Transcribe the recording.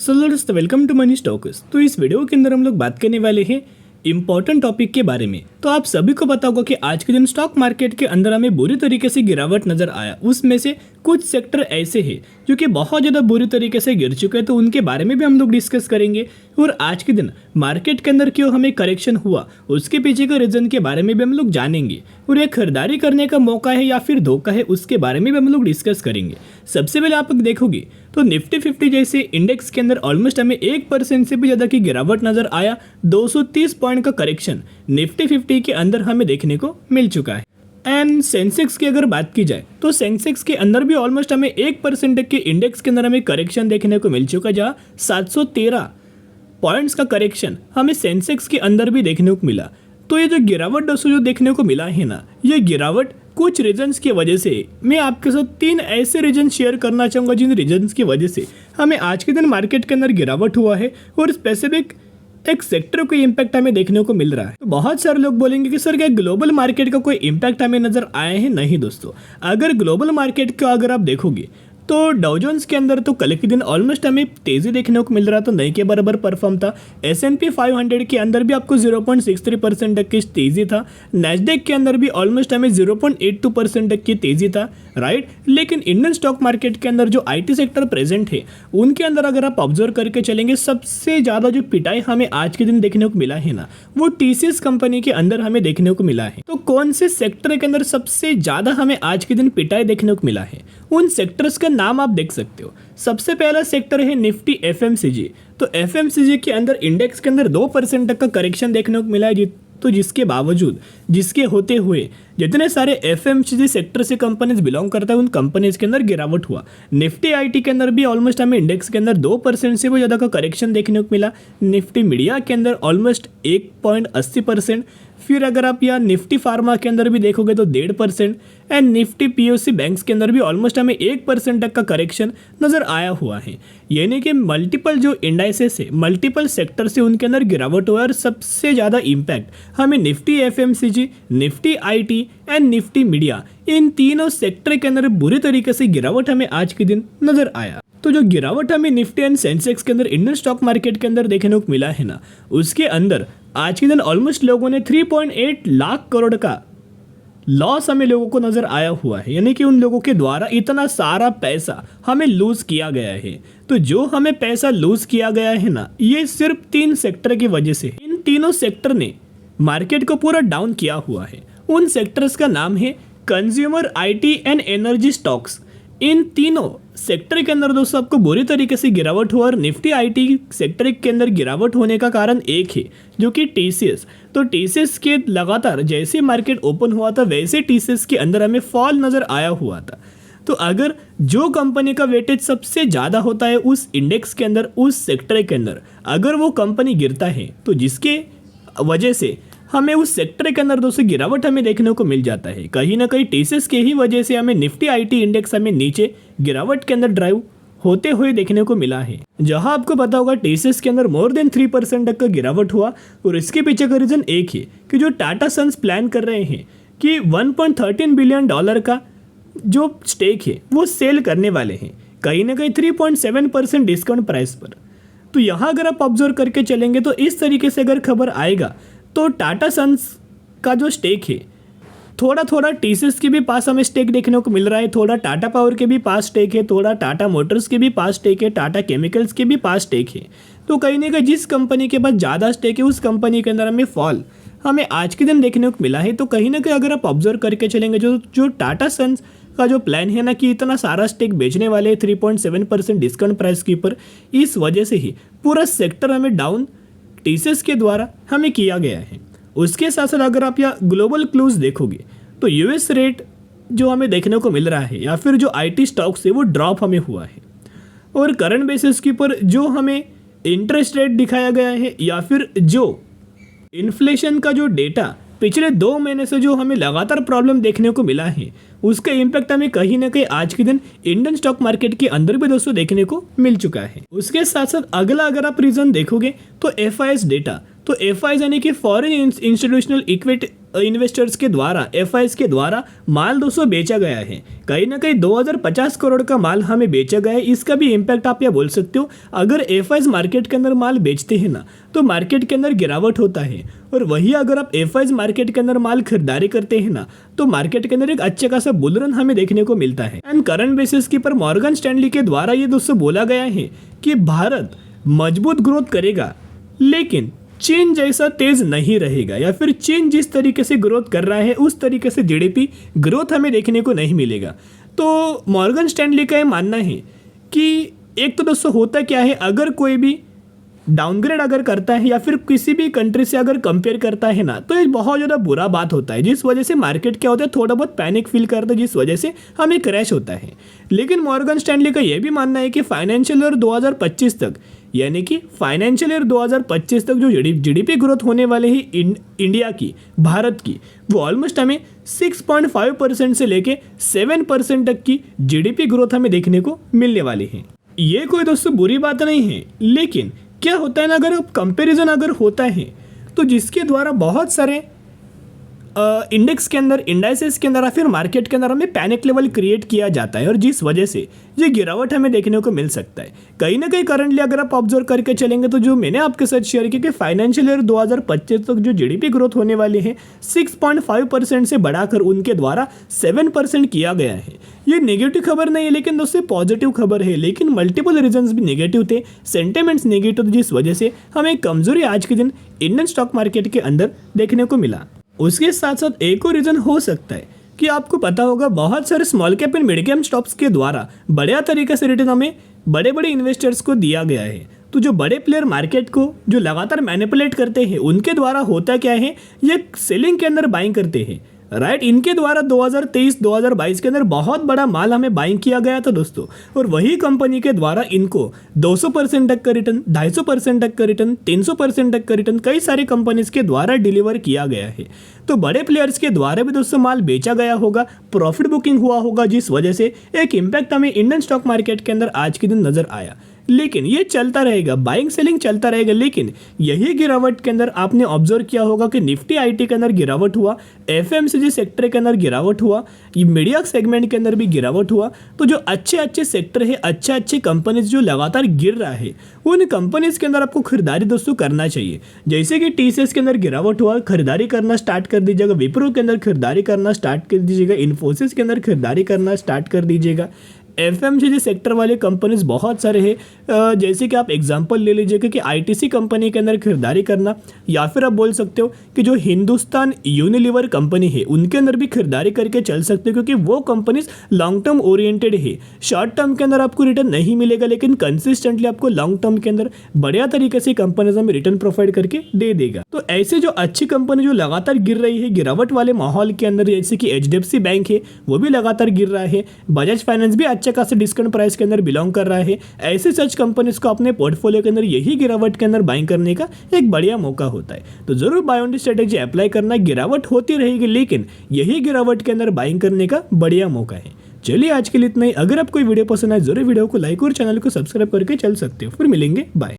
दोस्तों welcome to money stocks. तो इस वीडियो के अंदर हम लोग बात करने वाले हैं इंपॉर्टेंट टॉपिक के बारे में। तो आप सभी को पता होगा कि आज के दिन स्टॉक मार्केट के अंदर हमें बुरी तरीके से गिरावट नजर आया। उसमें से कुछ सेक्टर ऐसे हैं जो कि बहुत ज़्यादा बुरी तरीके से गिर चुके हैं, तो उनके बारे में भी हम लोग डिस्कस करेंगे। और आज के दिन मार्केट के अंदर क्यों हमें करेक्शन हुआ उसके पीछे का रीजन के बारे में भी हम लोग जानेंगे। और ये खरीदारी करने का मौका है या फिर धोखा है उसके बारे में भी हम लोग डिस्कस करेंगे। सबसे पहले आप देखोगे तो निफ्टी 50 जैसे इंडेक्स के अंदर ऑलमोस्ट हमें 1% से भी ज़्यादा की गिरावट नजर आया। 230 पॉइंट का करेक्शन निफ्टी 50 के अंदर हमें देखने को मिल चुका है। एंड सेंसेक्स की अगर बात की जाए तो सेंसेक्स के अंदर भी ऑलमोस्ट हमें 1% के इंडेक्स के अंदर हमें करेक्शन देखने को मिल चुका है, जहाँ 713 पॉइंट्स का करेक्शन हमें सेंसेक्स के अंदर भी देखने को मिला। तो ये जो गिरावट दोस्तों जो देखने को मिला है ना, ये गिरावट कुछ रीजंस की वजह से मैं आपके साथ 3 ऐसे रीजन शेयर करना चाहूँगा जिन रीजंस की वजह से हमें आज के दिन मार्केट के अंदर गिरावट हुआ है और स्पेसिफिक एक सेक्टर को इम्पैक्ट हमें देखने को मिल रहा है। तो बहुत सारे लोग बोलेंगे कि सर क्या ग्लोबल मार्केट का कोई इम्पैक्ट हमें नजर आया है? नहीं दोस्तों, अगर ग्लोबल मार्केट को अगर आप देखोगे तो डाउ जोन्स के अंदर तो कल के दिन ऑलमोस्ट हमें तेजी देखने को मिल रहा था, नहीं के बराबर परफॉर्म था। S&P 500 के अंदर भी आपको 0.63% तक की तेजी था। नैस्डैक के अंदर भी ऑलमोस्ट हमें 0.82% तक की तेजी था, राइट। लेकिन इंडियन स्टॉक मार्केट के अंदर जो IT सेक्टर प्रेजेंट है उनके अंदर अगर आप ऑब्जर्व करके चलेंगे, सबसे ज़्यादा जो पिटाई हमें आज के दिन देखने को मिला है ना, वो TCS कंपनी के अंदर हमें देखने को मिला है। तो कौन से सेक्टर के अंदर सबसे ज़्यादा हमें आज के दिन पिटाई देखने को मिला है, उन सेक्टर्स का नाम आप देख सकते हो। सबसे पहला सेक्टर है निफ्टी FMCG। तो FMCG के अंदर इंडेक्स के अंदर 2% तक का करेक्शन देखने को मिला है, तो जिसके बावजूद जिसके होते हुए जितने सारे FMCG सेक्टर से कंपनीज बिलोंग करता है उन कंपनीज के अंदर गिरावट हुआ। निफ्टी IT के अंदर भी ऑलमोस्ट हमें इंडेक्स के अंदर 2% से भी ज़्यादा का करेक्शन देखने को मिला। निफ्टी मीडिया के अंदर ऑलमोस्ट 1.80%। फिर अगर आप यहाँ निफ्टी फार्मा के अंदर भी देखोगे तो 1.5%। एंड निफ्टी POC बैंक्स के अंदर भी ऑलमोस्ट हमें 1% तक का करेक्शन नज़र आया हुआ है। यानी कि मल्टीपल जो इंडाइसेस है, मल्टीपल सेक्टर से उनके अंदर गिरावट हुआ। और सबसे ज़्यादा इम्पैक्ट हमें Nifty FMCG, Nifty IT and Nifty media, इन तीनों सेक्टर के अंदर बुरी तरीके से गिरावट हमें आज के दिन नज़र आया। तो जो गिरावट हमें निफ्टी एंड सेंसेक्स के अंदर इंडियन स्टॉक मार्केट के अंदर देखने को मिला है ना, उसके अंदर आज के दिन ऑलमोस्ट लोगों ने 3.8 लाख करोड़ का लॉस हमें लोगों को नजर आया हुआ है। यानी कि उन लोगों के द्वारा इतना सारा पैसा हमें लूज किया गया है। तो जो हमें पैसा लूज किया गया है ना, ये सिर्फ 3 सेक्टर की वजह से। इन तीनों सेक्टर ने मार्केट को पूरा डाउन किया हुआ है। उन सेक्टर्स का नाम है consumer, IT and energy stocks. इन तीनों सेक्टर के अंदर दोस्तों आपको बुरी तरीके से गिरावट हुआ। और निफ्टी IT सेक्टर के अंदर गिरावट होने का कारण एक है जो कि TCS। तो TCS के लगातार जैसे मार्केट ओपन हुआ था वैसे TCS के अंदर हमें फॉल नज़र आया हुआ था। तो अगर जो कंपनी का वेटेज सबसे ज़्यादा होता है उस इंडेक्स के अंदर, उस सेक्टर के अंदर, अगर वो कंपनी गिरता है तो जिसके वजह से हमें उस सेक्टर के अंदर दोस्तों गिरावट हमें देखने को मिल जाता है। कहीं ना कहीं TCS के ही वजह से हमें निफ्टी IT इंडेक्स हमें नीचे गिरावट के अंदर ड्राइव होते हुए देखने को मिला है। जहां आपको पता होगा TCS के अंदर मोर देन 3% तक का गिरावट हुआ। और इसके पीछे का रीज़न एक है कि जो टाटा सन्स प्लान कर रहे हैं कि $1.13 बिलियन का जो स्टेक है वो सेल करने वाले हैं, कहीं ना कहीं 3.7% डिस्काउंट प्राइस पर। तो यहाँ अगर आप ऑब्जर्व करके चलेंगे तो इस तरीके से अगर खबर आएगा तो टाटा सन्स का जो स्टेक है थोड़ा थोड़ा TCS के भी पास हमें स्टेक देखने को मिल रहा है, थोड़ा टाटा पावर के भी पास स्टेक है, थोड़ा टाटा मोटर्स के भी पास स्टेक है, टाटा केमिकल्स के भी पास स्टेक है। तो कहीं ना कहीं जिस कंपनी के पास ज़्यादा स्टेक है उस कंपनी के अंदर हमें फॉल हमें आज के दिन देखने को मिला है। तो कहीं ना कहीं अगर आप ऑब्जर्व करके चलेंगे जो टाटा सन्स का जो प्लान है ना कि इतना सारा स्टेक बेचने वाले 3.7% डिस्काउंट प्राइस के ऊपर, इस वजह से ही पूरा सेक्टर हमें डाउन TCS के द्वारा हमें किया गया है। उसके साथ साथ अगर आप यहाँ ग्लोबल क्लूज देखोगे तो US रेट जो हमें देखने को मिल रहा है या फिर जो IT स्टॉक्स है वो ड्रॉप हमें हुआ है। और करंट बेसिस के ऊपर जो हमें इंटरेस्ट रेट दिखाया गया है या फिर जो इन्फ्लेशन का जो डेटा पिछले 2 महीने से जो हमें लगातार प्रॉब्लम देखने को मिला है, उसका इम्पैक्ट हमें कहीं ना कहीं आज के दिन इंडियन स्टॉक मार्केट के अंदर भी दोस्तों देखने को मिल चुका है। उसके साथ साथ अगला अगर आप रीजन देखोगे तो FIS डेटा। तो FIS यानी कि फॉरेन इंस्टीट्यूशनल इक्विटी इन्वेस्टर्स के द्वारा, एफआईज के द्वारा माल दोस्तों बेचा गया है। कहीं ना कहीं 2050 करोड़ का माल हमें बेचा गया है। इसका भी इम्पैक्ट आप यह बोल सकते हो, अगर एफआईज मार्केट के अंदर माल बेचते हैं ना तो मार्केट के अंदर गिरावट होता है, और वही अगर आप एफआईज मार्केट के अंदर माल खरीदारी करते हैं ना तो मार्केट के अंदर एक अच्छे खासा बुल रन हमें देखने को मिलता है। एंड करंट बेसिस के पर मॉर्गन स्टैनली के द्वारा ये दोस्तों बोला गया है कि भारत मजबूत ग्रोथ करेगा, लेकिन चीन जैसा तेज नहीं रहेगा, या फिर चीन जिस तरीके से ग्रोथ कर रहा है उस तरीके से जीडीपी ग्रोथ हमें देखने को नहीं मिलेगा। तो मॉर्गन स्टैनली का ये मानना है कि एक तो दोस्तों होता क्या है, अगर कोई भी डाउनग्रेड अगर करता है या फिर किसी भी कंट्री से अगर कंपेयर करता है ना तो ये बहुत ज़्यादा बुरा बात होता है, जिस वजह से मार्केट क्या होता है, थोड़ा बहुत पैनिक फील करता है, जिस वजह से हमें क्रैश होता है। लेकिन मॉर्गन स्टैनली का यह भी मानना है कि फाइनेंशियल ईयर 2025 तक, यानी कि फाइनेंशियल ईयर 2025 तक जो जीडीपी ग्रोथ होने वाले ही इंडिया की, भारत की, वो ऑलमोस्ट हमें 6.5% से लेके 7% तक की जीडीपी ग्रोथ हमें देखने को मिलने वाली है। ये कोई दोस्तों बुरी बात नहीं है, लेकिन क्या होता है ना, अगर कंपैरिजन अगर होता है तो जिसके द्वारा बहुत सारे इंडेक्स के अंदर, इंडाइसेस के अंदर या फिर मार्केट के अंदर हमें पैनिक लेवल क्रिएट किया जाता है, और जिस वजह से ये गिरावट हमें देखने को मिल सकता है। कहीं ना कहीं करंटली अगर आप ऑब्जर्व करके चलेंगे तो जो मैंने आपके साथ शेयर किया कि फाइनेंशियल ईयर 2025 तक जो जीडीपी ग्रोथ होने वाली है 6.5% से बढ़ाकर उनके द्वारा 7% किया गया है। ये नेगेटिव खबर नहीं है, लेकिन दोस्तों पॉजिटिव खबर है, लेकिन मल्टीपल रीजंस भी नेगेटिव थे, सेंटिमेंट्स नेगेटिव थे, जिस वजह से हमें कमजोरी आज के दिन इंडियन स्टॉक मार्केट के अंदर देखने को मिला। उसके साथ साथ एक और रीज़न हो सकता है कि आपको पता होगा बहुत सारे small cap and mid cap stocks के द्वारा बढ़िया तरीके से रिटर्न हमें बड़े बड़े इन्वेस्टर्स को दिया गया है। तो जो बड़े प्लेयर मार्केट को जो लगातार मैनिपुलेट करते हैं उनके द्वारा होता क्या है, ये सेलिंग के अंदर बाइंग करते हैं, राइट। इनके द्वारा 2023-2022 के अंदर बहुत बड़ा माल हमें बाइंग किया गया था दोस्तों, और वही कंपनी के द्वारा इनको 200% तक का रिटर्न, 250% तक का रिटर्न, 300% तक का रिटर्न कई सारी कंपनीज के द्वारा डिलीवर किया गया है। तो बड़े प्लेयर्स के द्वारा भी दोस्तों माल बेचा गया होगा, प्रॉफिट बुकिंग हुआ होगा, जिस वजह से एक इम्पैक्ट हमें इंडियन स्टॉक मार्केट के अंदर आज के दिन नजर आया। लेकिन ये चलता रहेगा, बाइंग सेलिंग चलता रहेगा। लेकिन यही गिरावट के अंदर आपने ऑब्जर्व किया होगा कि निफ्टी आईटी के अंदर गिरावट हुआ, एफएमसीजी सेक्टर के अंदर गिरावट हुआ, ये मीडिया सेगमेंट के अंदर भी गिरावट हुआ। तो जो अच्छे अच्छे सेक्टर है, अच्छे कंपनीज जो लगातार गिर रहा है, उन कंपनीज के अंदर आपको खरीदारी दोस्तों करना चाहिए। जैसे कि टीसीएस के अंदर गिरावट हुआ, खरीदारी करना स्टार्ट कर दीजिएगा, विप्रो के अंदर खरीदारी करना स्टार्ट कर दीजिएगा, इन्फोसिस के अंदर खरीदारी करना स्टार्ट कर दीजिएगा। एफएमसीजी सेक्टर वाले कंपनीज बहुत सारे हैं, जैसे कि आप एग्जांपल ले लीजिएगा कि आईटीसी कंपनी के अंदर खरीदारी करना, या फिर आप बोल सकते हो कि जो हिंदुस्तान यूनिलीवर कंपनी है उनके अंदर भी खरीदारी करके चल सकते हो, क्योंकि वो कंपनीज लॉन्ग टर्म ओरिएंटेड है। शॉर्ट टर्म के अंदर आपको रिटर्न नहीं मिलेगा, लेकिन कंसिस्टेंटली आपको लॉन्ग टर्म के अंदर बढ़िया तरीके से कंपनीज में रिटर्न प्रोवाइड करके दे देगा। तो ऐसे जो अच्छी कंपनी जो लगातार गिर रही है गिरावट वाले माहौल के अंदर, जैसे कि एचडीएफसी बैंक है वो भी लगातार गिर रहा है, बजाज फाइनेंस भी अच्छे खासे डिस्काउंट प्राइस के अंदर बिलोंग कर रहा है, ऐसे सच कंपनीज को अपने पोर्टफोलियो के अंदर यही गिरावट के अंदर बाइंग करने का एक बढ़िया मौका होता है। तो जरूर बाय ऑन स्ट्रेटेजी अप्लाई करना, गिरावट होती रहेगी लेकिन यही गिरावट के अंदर बाइंग करने का बढ़िया मौका है। चलिए आज के लिए इतना ही। अगर आपको वीडियो पसंद आए जरूर वीडियो को लाइक और चैनल को सब्सक्राइब करके चल सकते हो। फिर मिलेंगे, बाय।